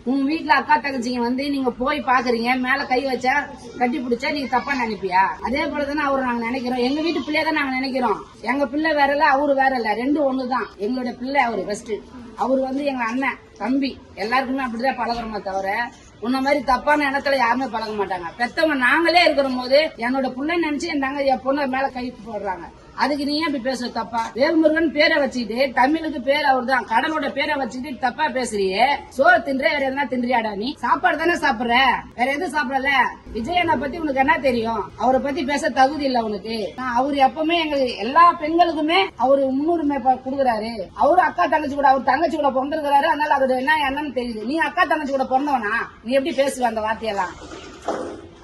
உங்க வீட்டுல அக்கா தங்கச்சிங்க வந்து நீங்க போய் பாக்குறீங்க, மேல கை வச்சா கட்டி பிடிச்சா நீங்க தப்பா நினைப்பியா? அதே போலதானே அவரு நாங்க நினைக்கிறோம். எங்க வீட்டு பிள்ளையதான் நாங்க நினைக்கிறோம். எங்க பிள்ளை வேற இல்ல, அவரு வேற இல்ல, ரெண்டும் ஒண்ணுதான். எங்களுடைய பிள்ளை அவரு ஃபர்ஸ்ட். அவரு வந்து எங்க அண்ணன் தம்பி, எல்லாருக்குமே அப்படிதான் பழகிறோமே தவிர உன்ன மாதிரி தப்பான இடத்துல யாருமே பழக மாட்டாங்க. பெத்தவங்க நாங்களே இருக்கிற போது என்னோட பிள்ளை நினைச்சு என் தங்க என் பொண்ணு மேல கை போடுறாங்க. அதுக்கு நீ அப்படி பேசுற தப்பா? வேல்முருகன் பேரை வச்சுக்கிட்டு, தமிழுக்கு பேர் அவர் தான், கடலோட பேரை வச்சுக்கிட்டு தப்பா பேசுறியே. சோறு தின்ற வேற எதுனா தின்றியாடா? நீ சாப்பாடு தானே சாப்பிடுற, வேற எதுவும் சாப்பிடல. விஜயண்ணா பத்தி உனக்கு என்ன தெரியும்? அவரை பத்தி பேச தகுதி இல்ல உனக்கு. அவரு எப்பவுமே எங்களுக்கு எல்லா பெண்களுக்குமே அவரு முன்னுரிமை கொடுக்குறாரு. அவரு அக்கா தங்கச்சி கூட, அவர் தங்கச்சி கூட பிறந்திருக்கிறாரு. அதனால அவரு என்னன்னு தெரியுது. நீ அக்கா தங்கச்சி கூட பிறந்தவனா? நீ எப்படி பேசுவ அந்த வார்த்தையெல்லாம்?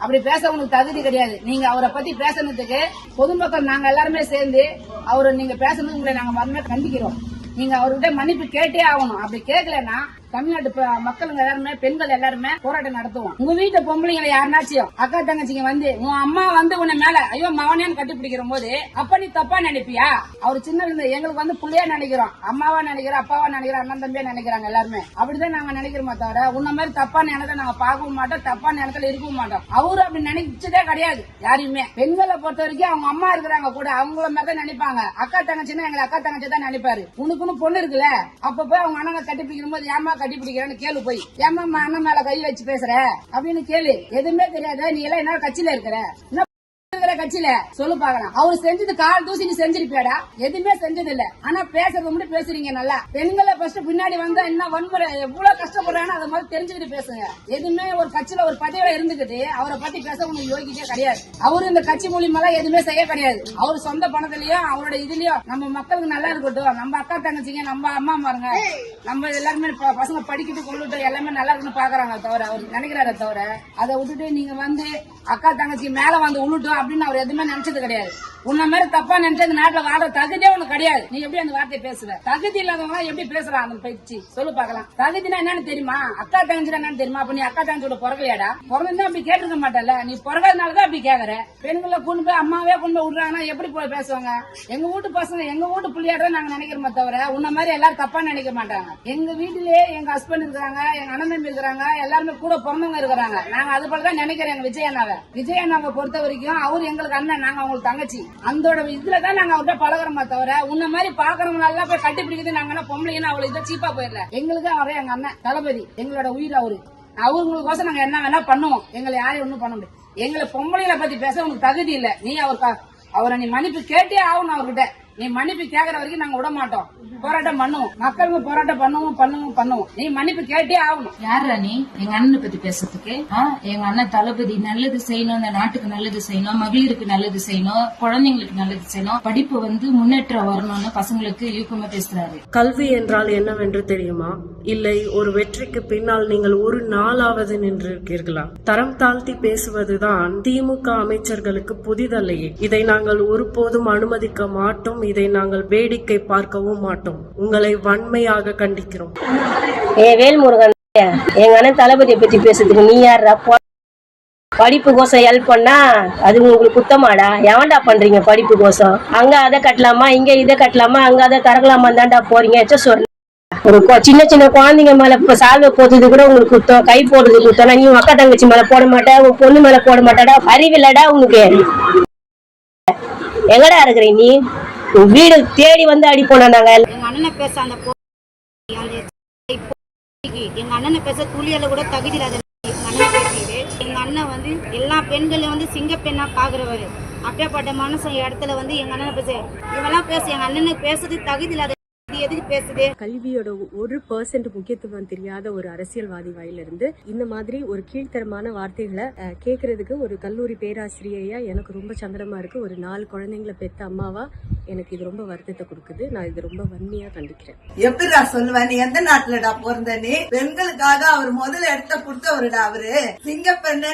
அப்படி பேச உனக்கு தகுதி கிடையாது. நீங்க அவரை பத்தி பேசுறதுக்கு பொதுமக்கள் நாங்க எல்லாருமே சேர்ந்து அவரை நீங்க பேசுறதுக்கு உங்களை நாங்க மறுநாள் கண்டிக்கிறோம். நீங்க அவர்கிட்ட மன்னிப்பு கேட்டே ஆகணும். அப்படி கேட்கலன்னா தமிழ்நாட்டு மக்களுங்க எல்லாருமே, பெண்கள் எல்லாருமே போராட்டம் நடத்துவோம். உங்க வீட்டு பொம்பளைங்களை யாருனாச்சும் அக்கா தங்கச்சிங்க வந்து உன் அம்மா வந்து உன்னை மேல ஐயோ மவனேன்னு கட்டிப்பிடிக்கிற போது அப்ப நீ தப்பா நினைப்பியா? அவர் சின்ன எங்களுக்கு வந்து புள்ளையா நினைக்கிறோம், அம்மாவா நினைக்கிறோம், அப்பாவா நினைக்கிறோம், அண்ணன் தம்பியா நினைக்கிறாங்க. எல்லாருமே அப்படிதான் நாங்க நினைக்கிறோமே தவிர உன்ன மாதிரி தப்பான எண்ணத்தை நாங்க பார்க்கவும் மாட்டோம், தப்பான எண்ணத்துல இருக்கவும் மாட்டோம். அவரு அப்படி நினைச்சதே கிடையாது யாரையுமே. பெண்களை பொறுத்த வரைக்கும் அவங்க அம்மா இருக்கிறாங்க கூட அவங்கள மாதிரி நினைப்பாங்க. அக்கா தங்கச்சின்னா எங்களை அக்கா தங்கச்சி தான் நினைப்பாரு. உனக்குன்னு பொண்ணு இருக்குல்ல, அப்ப போய் அவங்க அண்ணன் கட்டிப்பிடிக்கும் போது ஏமா கட்டிப்பிடிக்கிறேன்னு கேளு. போய் ஏமா அண்ணன் மேல கை வச்சு பேசுற அப்படின்னு கேளு. எதுவுமே தெரியாத நீ எல்லாம் என்ன கட்சியில இருக்கிற கட்சியில சொல்லு பாக்கலாம். அவர் செஞ்சது கால் தூசி நீ செஞ்சிருப்பியாடா? எதுவுமே செஞ்சது இல்ல. ஆனா பேசுறது மட்டும் பேசுறீங்க. நல்லா பெண்களை ஃபர்ஸ்ட் பின்னாடி வந்தா என்ன வன்முறை எவ்வளவு கஷ்டப்படுறான்னு அதை மாதிரி தெரிஞ்சுக்கிட்டு பேசுங்க. எதுவுமே ஒரு கட்சியில ஒரு பதவியில இருந்துகிட்டு அவரை பத்தி பேச உங்களுக்கு யோகிக்கே கிடையாது. அவரு இந்த கட்சி மூலியமா எதுவுமே செய்ய கிடையாது. அவரு சொந்த பணத்திலயும் அவரோட இதுலயும் நம்ம மக்களுக்கு நல்லா இருக்கட்டும், நம்ம அக்கா தங்கச்சிங்க, நம்ம அம்மா மாருங்க, நம்ம எல்லாருமே பசங்க படிக்கிட்டு கொண்டுட்டு எல்லாமே நல்லா இருக்குன்னு பாக்குறாங்க தவிர அவர் நினைக்கிறார தவிர அதை விட்டுட்டு நீங்க வந்து அக்கா தங்கச்சி மேல வந்து உள்ளட்டும் அப்படின்னு அவர் எதுவுமே நினைச்சது கிடையாது. உன்ன மாதிரி தப்பா நினைச்சது நாட்டுல வாழ்ற தகுதியே உனக்கு கிடையாது. நீ எப்படி அந்த வார்த்தையை பேசுவ? தகுதி இல்லாதவங்க எப்படி பேசுறான் அந்த பேச்சு சொல்லு பாக்கலாம். தகுதினா என்னன்னு தெரியுமா? அக்கா தங்கச்சினா என்னன்னு தெரியுமா? அப்ப நீ அக்கா தங்கச்சியோட பிறகுலையாடா? பிறந்தா அப்படி கேட்டிருக்க மாட்டல. நீ பிறகாதனாலதான் அப்படி கேக்குற. பெண்களை கொண்டு போய் அம்மாவே கொண்டு போய் விடுறாங்கன்னா எப்படி போய் பேசுவாங்க? எங்க வீட்டு பசங்க எங்க வீட்டு பிள்ளையாட நாங்க நினைக்கிறோமே தவிர உன்ன மாதிரி எல்லாரும் தப்பா நினைக்க மாட்டாங்க. எங்க வீட்டிலேயே எங்க ஹஸ்பண்ட் இருக்கிறாங்க, எங்க அண்ணன் தம்பி இருக்கிறாங்க, எல்லாருமே கூட பிறந்தவங்க இருக்கிறாங்க. நாங்க அது போலதான் நினைக்கிறோம். எங்க விஜயண்ணாவை பொறுத்த வரைக்கும் அவரு எங்களுக்கு அண்ணன், நாங்க அவங்களுக்கு தங்கச்சி. அந்த இதுலதான் நாங்க அவர்கிட்ட பழகிறோமா தவிர உன்ன மாதிரி பாக்குறவங்க எல்லாம் போய் கட்டி பிடிக்கிறது நாங்க பொம்பளைன்னு அவ்வளவு இதை சீப்பா போயிடல. எங்களுக்கு அவரே எங்க அண்ணன் தளபதி, எங்களோட உயிர் அவரு. அவங்களுக்கோசம் நாங்க என்ன வேணா பண்ணுவோம். எங்களை யாரையும் ஒண்ணும் பண்ண முடியாது. எங்களை பொம்பளைங்களை பத்தி பேச உனக்கு தகுதி இல்ல. நீ அவரை நீ மன்னிப்பு கேட்டே ஆகணும். அவர்கிட்ட நீ மன்னிப்பு கேட்கற வரைக்கும் நாங்க விட மாட்டோம். போராட்டம் பண்ணுவோம். மக்களுக்கு போராட்டம் பண்ணுவோம். நீ மன்னிப்பு கேட்டே ஆகணும். யாரா நீ எங்க அண்ணனை பத்தி பேசுறதுக்கு? எங்க அண்ணன் தளபதி நல்லது செய்யணும், இந்த நாட்டுக்கு நல்லது செய்யணும், மகளிருக்கு நல்லது செய்யணும், குழந்தைங்களுக்கு நல்லது செய்யணும், படிப்பு வந்து முன்னேற்றம் வரணும்னு பசங்களுக்கு யூக்கமா பேசுறாரு. கல்வி என்றால் என்னவென்று தெரியுமா? இல்லை, ஒரு வெற்றிக்கு பின்னால் நீங்கள் ஒரு நாளாவது நின்றிருக்கீர்களா? தரம் தாழ்த்தி பேசுவதுதான் திமுக அமைச்சர்களுக்கு புதிதல்லையே. இதை நாங்கள் ஒருபோதும் அனுமதிக்க மாட்டோம். இதை நாங்கள் வேடிக்கை பார்க்கவும் மாட்டோம். உங்களை வன்மையாக கண்டிக்கிறோம். வேல்முருகன், எங்க அண்ணன் தளபதியை பத்தி பேசுறதுக்கு நீ யாரா? படிப்பு கோசம் ஹெல்ப் பண்ணா அது உங்களுக்கு குத்தமாடா? எவன்டா பண்றீங்க படிப்பு கோசம்? அங்க அதை கட்டலாமா, இங்க இதை கட்டலாமா, அங்க அதை திறக்கலாமா தான்டா போறீங்க. ஒரு சின்ன சின்ன குழந்தைங்க மேல சால்வை போடுறது கூட உங்களுக்கு குத்தம், கை போடுறது குத்தம். நீ அக்கா தங்கச்சி மேல போட மாட்டா, உன் பொண்ணு மேல போட மாட்டாடா? அறிவில்லடா உனக்கு? எங்கடா இருக்கிற நீ? வீடு தேடி வந்து அடி போனா நாங்க. எங்க அண்ணனை பேச அந்த எங்க அண்ணனை பேச துளியில கூட தகுதி இல்லாத எங்க அண்ணன் வந்து எல்லா பெண்களையும் வந்து சிங்க பெண்ணா பாக்குறவரு. அப்படியேப்பட்ட மனசு இடத்துல வந்து எங்க அண்ணனை பேச இவெல்லாம் பேச எங்க அண்ணனுக்கு பேசுறது தகுதி இல்லாத எதுக்கு பேசுது? கல்வியோட 1% முக்கியத்துவம் தெரியாத ஒரு அரசியல்வாதி வாயிலிருந்து இந்த மாதிரி ஒரு கீழ்த்தரமான வார்த்தைகளை கேட்கறதுக்கு ஒரு கல்லூரி பேராசிரியையா எனக்கு ரொம்ப சங்கடமா இருக்கு. ஒரு 4 குழந்தைங்களை பெத்த அம்மாவா எனக்கு இது ரொம்ப வருத்தத்தை கொடுக்குது. நான் இது ரொம்ப வன்மையா கண்டிக்கிறேன். எப்படிடா சொல்லுவேன்? நீ எந்த நாட்டுலடா பிறந்த? நீ பெண்களுக்காக அவர் முதல்ல எடுத்த கொடுத்தவருடா. அவரு சிங்கப்பெண்ணு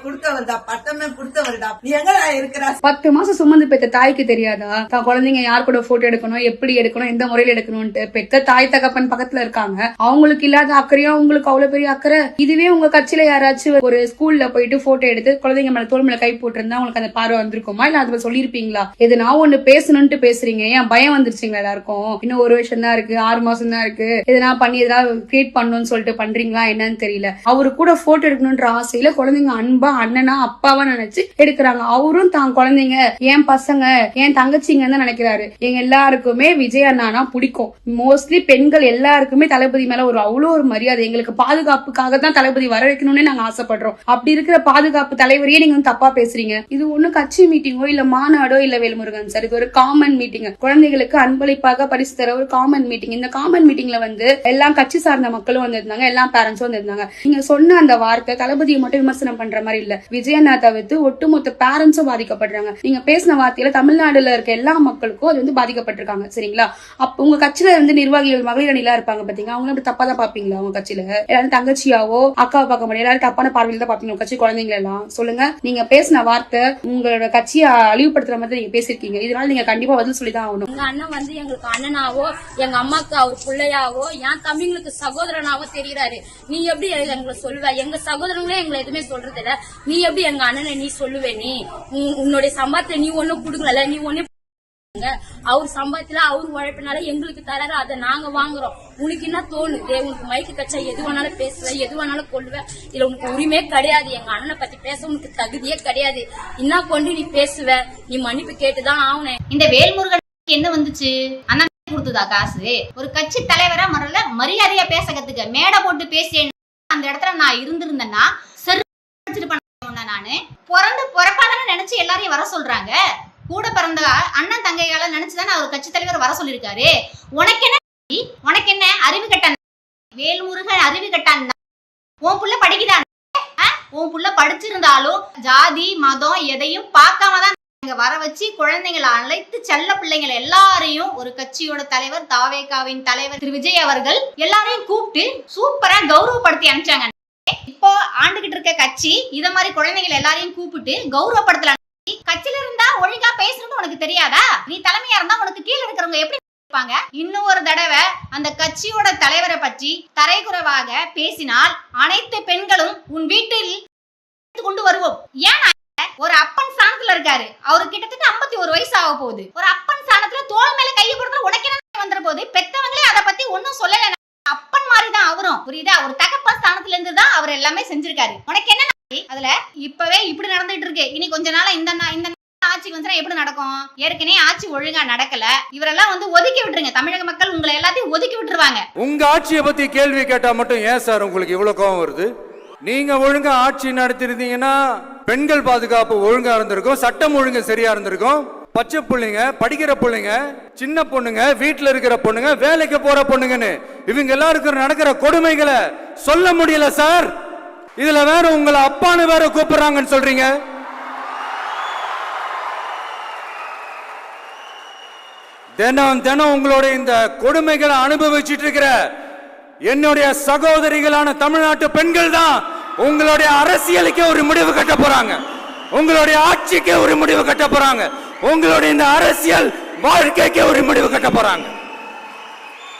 கொடுத்தவருடா, பட்டமே கொடுத்தவருடா. நீ எங்கடா இருக்கிறா? 10 மாசம் சுமந்து பெற்ற தாய்க்கு தெரியாதா தான் குழந்தைங்க யார் கூட போட்டோ எடுக்கணும், எப்படி எடுக்கணும், எந்த முறையில எடுக்கணும் படிக்கணும்ட்டு பெத்த தாய் தகப்பன் பக்கத்துல இருக்காங்க, அவங்களுக்கு இல்லாத அக்கறையா உங்களுக்கு அவ்வளவு பெரிய அக்கறை. இதுவே உங்க கட்சியில யாராச்சும் ஒரு ஸ்கூல்ல போயிட்டு போட்டோ எடுத்து குழந்தைங்க மேல தோல் மேல கை போட்டிருந்தா உங்களுக்கு அந்த பார்வை வந்திருக்குமா, இல்ல அதுல சொல்லிருப்பீங்களா? எது நான் ஒண்ணு பேசணும்னு பேசுறீங்க, ஏன் பயம் வந்துருச்சுங்களா எல்லாருக்கும்? இன்னும் 1 வருஷம் தான் இருக்கு, 6 மாசம் தான் இருக்கு, எதனா பண்ணி எதாவது கிரியேட் பண்ணணும்னு சொல்லிட்டு பண்றீங்களா என்னன்னு தெரியல. அவரு கூட போட்டோ எடுக்கணும்ன்ற ஆசையில குழந்தைங்க அன்பா அண்ணனா அப்பாவா நினைச்சு எடுக்கிறாங்க. அவரும் தான் குழந்தைங்க என் பசங்க என் தங்கச்சிங்கன்னு தான் நினைக்கிறாரு. எங்க எல்லாருக்குமே விஜய் அண்ணானா பிடிக்கும். மோஸ்ட்லி பெண்கள் எல்லாருக்குமே தளபதி மேல அவ்வளவு ஒரு மரியாதை. எங்களுக்கு பாதுகாப்புக்காக தான் தளபதி வர வைக்கணும்னு நாங்க ஆசைப்படுறோம். அப்படி இருக்கிற பாதுகாப்பு தலைவரையே நீங்க தப்பா பேசுறீங்க. இது ஒண்ணு கட்சி மீட்டிங்கோ இல்ல மாநாடோ இல்ல வேல்முருகன் சார், இது ஒரு காமன் மீட்டிங். குழந்தைகளுக்கு அன்பளிப்பாக பரிசு தர ஒரு காமன் மீட்டிங். இந்த காமன் மீட்டிங்ல எல்லாம் கட்சி சார்ந்த மக்களும் வந்திருந்தாங்க, எல்லா பேரண்ட்ஸும் வந்திருந்தாங்க. நீங்க சொன்ன அந்த வார்த்தை தளபதியை மட்டும் விமர்சனம் பண்ற மாதிரி இல்ல, விஜய் அண்ணா தவிர்த்து ஒட்டுமொத்த பேரண்ட்ஸும் பாதிக்கப்படுறாங்க. நீங்க பேசின வார்த்தையில தமிழ்நாடுல இருக்க எல்லா மக்களுக்கும் அது பாதிக்கப்பட்டிருக்காங்க. சரிங்களா? அப்ப உங்க கட்சியில நிர்வாகிகள் மகளிர் அணிலா இருப்பாங்க பாத்தீங்க, அவங்க அப்படி தப்பா தான் பாப்பீங்களா? உங்க கட்சியில எல்லாரும் தங்கச்சியாவோ அக்காவை பார்க்க முடியாது, எல்லாரும் தப்பான பார்வையில தான் பாப்பீங்க கட்சி குழந்தைங்க எல்லாம். சொல்லுங்க, நீங்க பேசின வார்த்தை உங்களோட கட்சியை அழிவுபடுத்துற மாதிரி நீங்க பேசிருக்கீங்க. இதனால நீங்க கண்டிப்பா பதில் சொல்லிதான் ஆகணும். எங்க அண்ணன் எங்களுக்கு அண்ணனாவோ எங்க அம்மாக்கு அவர் பிள்ளையாவோ என் தம்பிங்களுக்கு சகோதரனாவோ தெரியுறாரு. நீ எப்படி எங்களை சொல்லுவ? எங்க சகோதரங்களே எங்களை எதுவுமே சொல்றது இல்ல, நீ எப்படி எங்க அண்ணனை நீ சொல்லுவே? நீ உன்னுடைய சம்பாத்தில நீ ஒண்ணும் குடுக்கல, நீ ஒண்ணு அவர் சம்பாத்தில அவர் உழைப்பினால எங்களுக்கு தராரு, அதை நாங்க வாங்குறோம். உனக்கு என்ன தோணுது? உனக்கு மைக்கு கச்சா எது வேணாலும் பேசுவ, எது வேணாலும் கொள்ளுவ, இதுல உனக்கு உரிமையே கிடையாது. எங்க அண்ணனை பத்தி பேச உனக்கு தகுதியே கிடையாது. என்ன கொண்டு நீ பேசுவ? நீ மன்னிப்பு கேட்டுதான் ஆகணும். இந்த வேல்முருகன் என்ன வந்துச்சு? அண்ணன் கொடுத்ததா காசு? ஒரு கட்சி தலைவரா மரல மரியாதையா பேச கத்துக்க. மேடை போட்டு பேசிய அந்த இடத்துல நான் இருந்திருந்தேன்னா நானு பிறப்பாதானே நினைச்சு எல்லாரையும் வர சொல்றாங்க. கூட பிறந்த அண்ணன் தங்கையால நினைச்சுதானே அவர் கட்சி தலைவர் வர சொல்லிருக்காரு. உனக்கு என்ன அறிவு கட்டான்? வேல்முருகன் அறிவு கட்டான். உன் புள்ள படிக்குதான்? உன் புள்ள படிச்சிருந்தாலும் ஜாதி மதம் எதையும் பார்க்காம தான் வர வச்சு குழந்தைங்களை அழைத்து செல்ல பிள்ளைங்களை எல்லாரையும் ஒரு கட்சியோட தலைவர் தாவேகாவின் தலைவர் திரு விஜய் அவர்கள் எல்லாரையும் கூப்பிட்டு சூப்பரா கௌரவப்படுத்தி அனுப்பிச்சாங்க. இப்போ ஆண்டுகிட்டு இருக்க கட்சி இத மாதிரி குழந்தைகளை எல்லாரையும் கூப்பிட்டு கௌரவப்படுத்தலாம். கட்சியில இருந்தா ஒழுங்கா பேசணும்னு உனக்கு தெரியாதா? நீ தலைமையா இருந்தா உனக்கு கீழே இருக்கிறவங்க எப்படி இருப்பாங்க? இன்னும் ஒரு தடவை அந்த கட்சியோட தலைவரை பற்றி தரைக்குறைவாக பேசினால் அனைத்து பெண்களும் உன் வீட்டில் கொண்டு வருவோம். ஏன் ஒரு அப்பன் ஸ்தானத்துல இருக்காரு, அவரு கிட்டத்தட்ட 51 வயசு ஆக போகுது. ஒரு அப்பன் ஸ்தானத்துல தோள் மேல கையை போடுறது உனக்கு என்ன வந்துற போது? பெத்தவங்களே அதை பத்தி ஒன்னும் சொல்லல. அப்பன் மாதிரிதான் அவரும், புரியுதா? ஒரு தகப்பன் ஸ்தானத்துல இருந்து தான் அவர் எல்லாமே செஞ்சிருக்காரு. உனக்கு என்ன? அதுல இப்பவே இப்படி நடந்துட்டு இருக்கு. இனி கொஞ்ச நாள் இந்த ஆட்சி வந்து எப்படி நடக்கும்? ஏற்கனவே ஆட்சி ஒழுங்கா நடக்கல. இவரெல்லாம் ஒதுக்கி விட்டுருங்க. தமிழக மக்கள் உங்களை எல்லாத்தையும் ஒதுக்கி விட்டுருவாங்க. உங்க ஆட்சியை பத்தி கேள்வி கேட்டா மட்டும் ஏன் சார் உங்களுக்கு இவ்வளவு கோவம் வருது? நீங்க ஒழுங்கா ஆட்சி நடத்திருந்தீங்கன்னா பெண்கள் பாதுகாப்பு ஒழுங்கா இருந்திருக்கும், சட்டம் ஒழுங்கு சரியா இருந்திருக்கும். பச்சை பிள்ளைங்க, படிக்கிற பிள்ளைங்க, சின்ன பொண்ணுங்க, வீட்டுல இருக்கிற பொண்ணுங்க, வேலைக்கு போற பொண்ணுங்கன்னு இவங்க எல்லாருக்கும் நடக்கிற கொடுமைகளை சொல்ல முடியல சார். இதுல வேற உங்களை அப்பான்னு வேற கூப்பிடுறாங்கன்னு சொல்றீங்க. தினம் தினம் உங்களுடைய இந்த கொடுமைகளை அனுபவிச்சுட்டு இருக்கிற என்னுடைய சகோதரிகளான தமிழ்நாட்டு பெண்கள் தான் உங்களுடைய அரசியலுக்கு ஒரு முடிவு கட்ட போறாங்க, உங்களுடைய ஆட்சிக்கு ஒரு முடிவு கட்ட போறாங்க, உங்களுடைய இந்த அரசியல் வாழ்க்கைக்கு ஒரு முடிவு கட்ட போறாங்க.